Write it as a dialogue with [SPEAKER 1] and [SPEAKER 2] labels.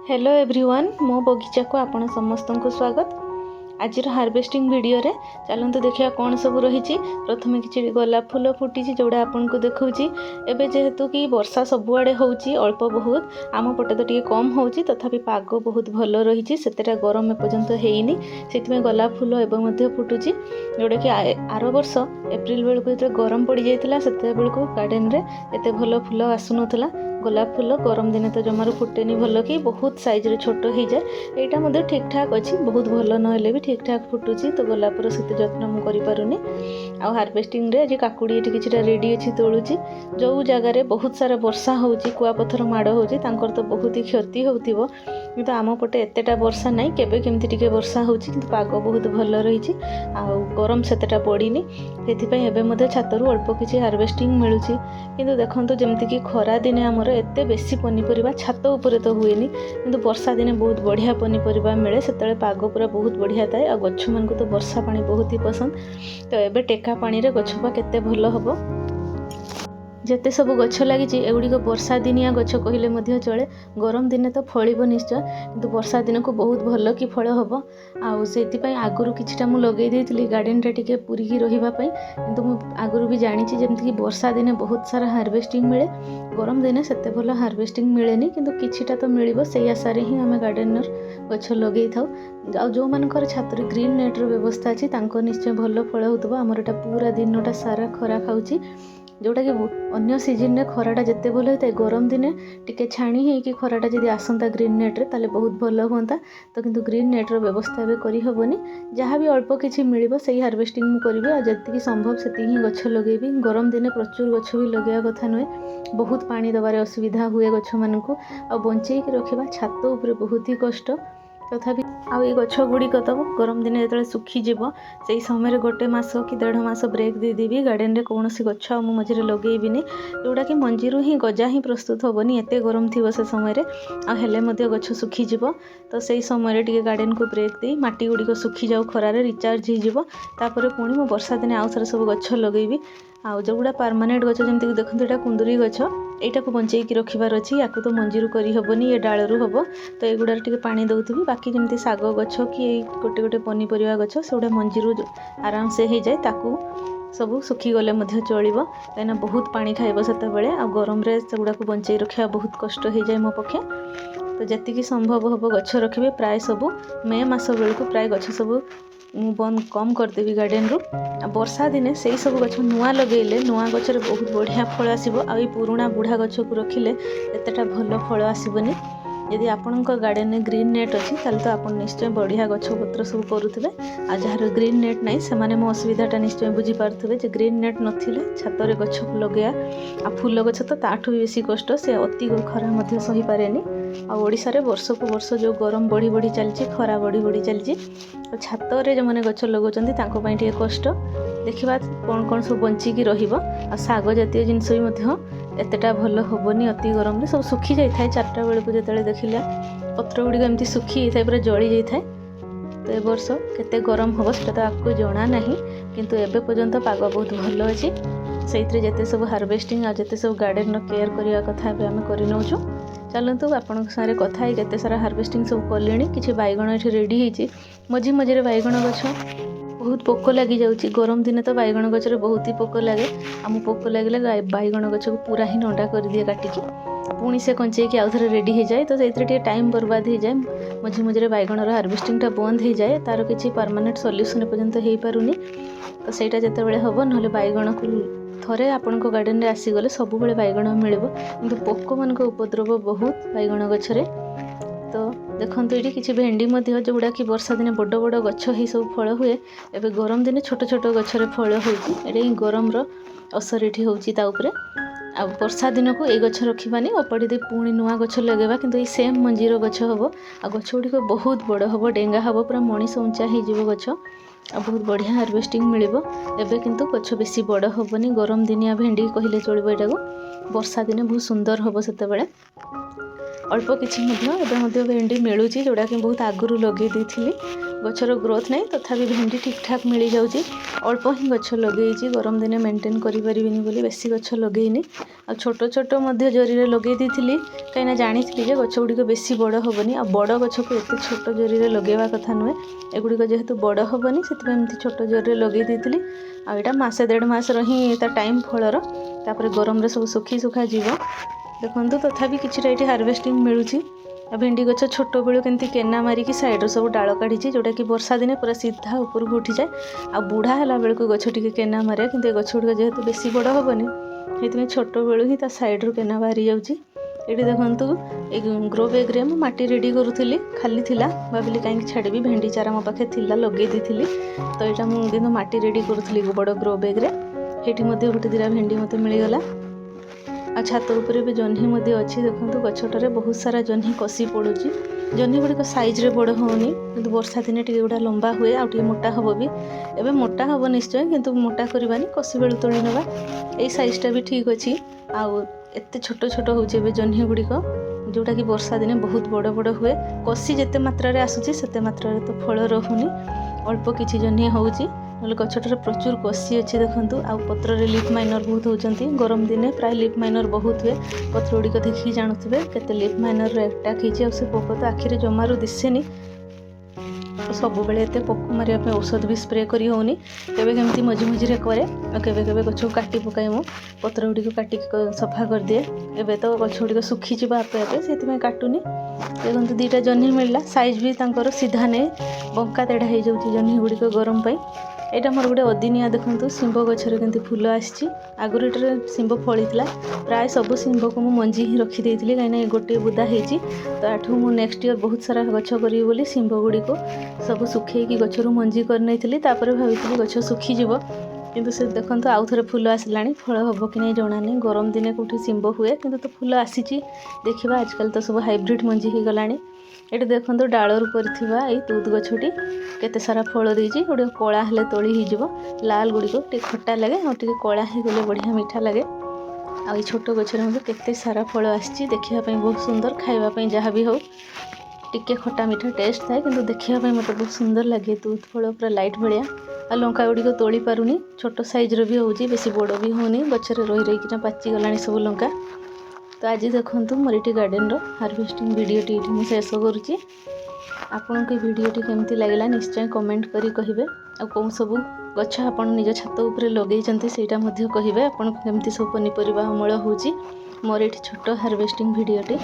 [SPEAKER 1] Hello everyone मो बगीचा को आपण समस्त को स्वागत। आज हार्वेस्टिंग वीडियो रे चलते देखिया कौन सब रही। प्रथम कि गोलाप फूल फुटी जोड़ा आपन को देखा एवं जेहेतु कि वर्षा सबुआड़े होची अल्प बहुत आम पटे तो टे कम होची तथापि पाग बहुत भल रही से गरम एपर्यंत होनी से गोलाप फूल एवं फुटुची जोटा कि आर वर्ष एप्रिल बेलू जो गरम पड़ जाता से बेलू गार्डन रे एत भल फूल आसुनला। गोलाप फूल गरम दिन तो जमार फुटेनी भल कि बहुत साइज रे छोट हो जाए यहाँ ठीक ठाक अच्छी बहुत भल ना भी ठीक ठाक फुटुची। तो गोलापर से जत्न मुझे पारुनी आ हार्वेस्टिंग रे आज काकुड़ी ये कि रेडी अच्छी तोलुची जो जगार बहुत सारा वर्षा होची कुआपथर माड़ होची तो बहुत ही क्षति होतिबो किंतु आम पटे एतेटा वर्षा नहीं केबे केमती टिके वर्षा होची किंतु पाग बहुत भल रही आ गरम सेतेटा पड़ीनी से छातरू अल्प किसी हार्वेस्टिंग मिलूची किंतु देखंतु जेमती कि खरा दिने आमर एते बेसी पनीपरिबा छात उपरे तो हुएनी किंतु वर्षा दिने बहुत बढ़िया पनीपरिबा मिले से पाग पूरा बहुत बढ़िया थाए आ गछ मान को तो वर्षा पानी बहुत ही पसंद। तो एबे टेका पानी रे गछपा केते भल हबो जेते सब गछ लगी एगुड़िक वर्षा दिनिया गछ कहले चले गरम दिने तो फलिब निश्चय किंतु वर्षा दिन को बहुत भल कि फल हम आउपाई आगुरी किछटा मु लगे देइतिली गार्डन रे टिके पूरिकी रहिबापई किंतु मु आगुरी भी जानी जेमती कि वर्षा दिने बहुत सारा हार्वेस्टिंग मिले गरम दिने सेते भल हार्वेस्टिंग मिलेनी किंतु किछटा तो मिलिबो सेई आशा रे ही आमे गार्डनर गछ लगे थाउ। आ जो मानकर छात्र ग्रीन नेट रो व्यवस्था अछि तांको निश्चय भल फल होतबो हमर एटा पूरा दिनटा सारा खरा खाउची जोटा कि अन्य सीजन में खराटा जिते भल होता है गरम दिने टिके छाणी है कि खराटा जब आसंता ग्रीन नेट रे ताले बहुत भल होता। तो किंतु ग्रीन नेट रो व्यवस्था भी करी हबनी जहाँ भी अल्प किछि मिलिबो सेही हार्वेस्टिंग मु करिबे आ जति संभव सेति ही गछ लगेबी। गरम दिने प्रचुर गछ भी लगेया कथा नुहे बहुत पानी दबारे असुविधा हुए गछ मानकु आ बंचेई कि रखिबा छात ऊपर बहुत ही कष्ट तथापि आउ ये गछ गुड़िक तो गरम दिन जो सुखीज से समय गोटे मस कि 1.5 मास ब्रेक देदेवी गार्डन रे कौन गछ मझे लगेबिनी जोटा कि मंजीरू ही गजा ही प्रस्तुत हेनी एत गरम थी से समय आले गछ सुखीज तो से समय टे गार्डन को ब्रेक दे माटी गुड़िक सुखी जाऊ खरारे रिचार्ज होपर पुणी मो वर्षा दिन आउ थे सब गछ लगेबी आउ जोगुड़ा परमानेंट गछ जमी देखते यहाँ कुंदुरी गछ यहाँ को बंचे रखार अच्छी या तो मंजीरू करहबनी ये डालू हम तो युगुड़ार टे पानी दौथि बाकी जमी शाग गछ कि गोटे गोटे पनीपरिया गछ से गुड़ा मंजीरू आराम से हो जाए ताकू सब सुखीगले चलो कहीं बहुत पानी खाइब से गरम से गुड़ा को बंचे रखा बहुत कष्ट हो जाए मो पक्षे। तो जी संभव हम गछ रखिए प्राय सब मे मास बेलू प्राय गछ सब बंद कम करदेवी गार्डन रु वर्षा दिने से ही सब गछ नुआ लगेले नुआ गचर बहुत बढ़िया फल आसो आ पुराणा बुढ़ा गछ को रखिले एतेटा भल फल आसबनी। यदि आपण गार्डन में ग्रीन नेट अच्छी तो आप निश्चय बढ़िया गछ पत्र सब करुवे आ जार ग्रीन नेट नहीं से मो असुविधाटा निश्चय बुझीपारे जे ग्रीन नेट नथिले छात रे गछ लगेया आ फूल गछ तो ताठू भी बेसी कष्ट से अति खरा सही पारे आ ओडिशा रे वर्ष को वर्ष जो गरम बढ़ी बढ़ी चलती खरा बढ़ी बढ़ी चलती छात रे जो मैंने गछ लगौछंती तांको पई टिके कष्ट देखिबा कौन कौन सब बंचिकी रहिबो आ साग जातीय जिनस भी एतेटा भल हेनी अति गरम सब सुखी जाए 4टा बेलू जो देखिले पत्र गुड़िक एमती सुखी जाए पूरा जली जाए। तो ए वर्ष केते गरम हम से तो आपको जना ना किंतु एबे पर्यंत पाग बहुत भल अच्छी से जिते सब हार्वेस्टिंग आ जिते सब गार्डन केयर करने कथा आम करनौचु। चलतु आपण सारे कथा ही केते सारा हार्वेस्टिंग सब कले कि बैगण ये रेडी होती मझी मझे बैगण गछ बहुत पोक लगी जाऊँगी गरम दिन तो बैगण गचर बहुत ही पोक लगे आम पोक लगे बैगण गच को पूरा ही नंडा कर दिए काटिकी पुणी से कंचे आउ थे रेडी हो जाए तो से टाइम बर्बाद हो जाए मझे मझे बैगणर हार्वेस्टिंगटा बंद हो जाए तार किसी परमानेंट सल्यूशन पर्यंत हो पारुनी। तो सहीटा जिते हम ना बैगण को थरे आपण गार्डन रे आसीगले सब बैगण मिल कि पोक मान उपद्रव बहुत बैगण गचरे। तो देखो ये किसी भेंडी जोड़ा कि वर्षा दिन बड़ बड़ गछ ही सब फल हुए एवं गरम दिन छोट छोट गचरे फल होती गरम असर ये होपर आ वर्षा दिन को ये गछ रखानी ओपाड़ी दे पुणी नुआ गछ लगेगा किंतु ये सेम मंजीर गछ हम आ गछ गुड़िक बहुत बड़ हम डेंगा हम पूरा मनीष उंचा हो गछ आ बहुत बढ़िया हार्वेस्टिंग मिलिबो। एबे किंतु गछ बेसी बड़ हेनी गरम दिनिया भेंडी कहले चलो यहाँ वर्षा दिने बहुत सुंदर हम से अल्प किछि भेंडी मिलूँ जोड़ा कि बहुत आगुरी लगे देती गचर ग्रोथ नहीं तथापि भेंडी ठीक ठाक मिल जाऊँगी अल्प ही गछ लगे गरम दिन मेंटेन करें बेसी गछ लगेनी आ छोट छोट जरी लगे देती कहीं जानी गछ गुड़िक बेसी बड़ हेनी आ बड़ गछ को एत छोट जरी लगेवा कथा नुहे एगुड़िक जेहेतु बड़ हेनी से छोट जरी लगे देती आईटा मसे 1.5 मास ही टाइम फलर तापर गरम रे सब सुखी सुखा जीव देखो तथापि किसी ये हार्वेस्टिंग मिलूँ भेंडी गछ छोट बेलू केमती केना मारिकी साइड्रु सब डाल काढ़ी जोटा कि वर्षा दिने पूरा सीधा ऊपर को उठी जाए आ बुढ़ा है बेलू गछ टी केना मारे कि गछ गुड़िक जेहेतु बेसी बड़ हेनी से छोट बेलू ही साइड्रु केना बाहरी जाऊँगी ये देखु ग्रो बैग रे माटी रेडी करूली खाली थिला भाविली कहीं छाड़ी भेंडी चारा मो पाखे थिला लगे दी तो यहाँ मुझे माटी रेडी करूली बड़ ग्रो बैग रे हेटी गोटे दिरा भेंडी मत मिलगला आ छात उपरे भी जह्नी अच्छी देखो गछटारे बहुत सारा जह्नी कषि पड़ू जह्नी गुड़िक साइज रे बड़ होनी कि वर्षा दिन टे गुड़ा लंबा हुए आ मोटा हम भी एवं मोटा हम निश्चय किंतु मोटा करवानी कषि बेलू तोड़ी नवा यही साइजटा भी ठीक अच्छी आउ एत छोट छोट हो जह्नी गुड़िक जोटा कि वर्षा दिन बहुत बड़ बड़ हुए कषि जिते मात्रा आसूसी से मात्रा तो फल रहुनी अल्प किछि जह्नी होउची ना गछटार प्रचुर कषि अच्छी देखूँ आउ पत्र लिफ माइनर बहुत होती गरम दिने प्राय लिफ माइनर बहुत हुए पत्र गुड़िक देखिए जानुवे केते लिफ माइनर अटैक होती पोक तो आखिरे जमारू दिशेनी सब बेले एत पोक मारे औषध भी स्प्रे करी होनी केवे केमती मझी मझीरे करे केवे केवे गछ को काटी पकाए मु पत्र गुड़िक काटिक सफा कर दिए एवं तो गछ गुड़िक सुखी जा आपे आपे से काटुनी देखो 2टा जह्नी मिलला साइज भी तांकर सीधा ने बंका तेढ़ा हो जाऊँगी जह्नी गुड़िक गरम पाई यहाँ मोर गोटे अदिनिया देखूँ शिंब गचर के फूल आसी आगुरी ये शिंब फली प्राय सब शिंब को मुझे मंजी ही रखीदे कहीं गोटे बुदा होती तो आठू मु नेक्स्ट ईयर बहुत सारा गछ करी बोली शिंब गुड़िक सब सुखेकी गचरू मंजी करनी भाई गछ सुखीज किंतु से देखो आउ थे फूल आसला फल हम कि नहीं जना नहीं गरम दिने कौटी शिंब हुए किंतु तो फूल आसी देखा आजकल तो सब हाइब्रिड मंजी हो गला ये देखो डालू पड़ा ये दूध गछटी केते सारा फल देती गोटे कला हेले तोली हो लाल गुड़िक टे खट्टा लगे और टे कला हो गले बढ़िया मीठा लगे आ छोट गचर केते सारा फल आसी देखापी बहुत सुंदर खावाई जहाँ भी हो टिके खट्टा मीठा टेस्ट थाए कि देखापी मत बहुत सुंदर लगे दूध फल पूरा लाइट भाया आ लंका गुड़िक तोली पारुनी छोट साइज्र भी होची बेसी बड़ भी होनी गचर रही पाची गला सब लंका तो आज देखो मोर ये गार्डन हार्वेस्टिंग वीडियोटी ये मुझे शेष करुँची आपन को वीडियोटी केमती लगला निश्चय कमेंट करी कहिबे आ कौन सब गछ आपन निज छात उपरे लगेइचंती सेटा मध्य कहिबे आपन केमती सब पनीपरिबा अमल होची मोर ये छोट हार्वेस्टिंग वीडियोटी।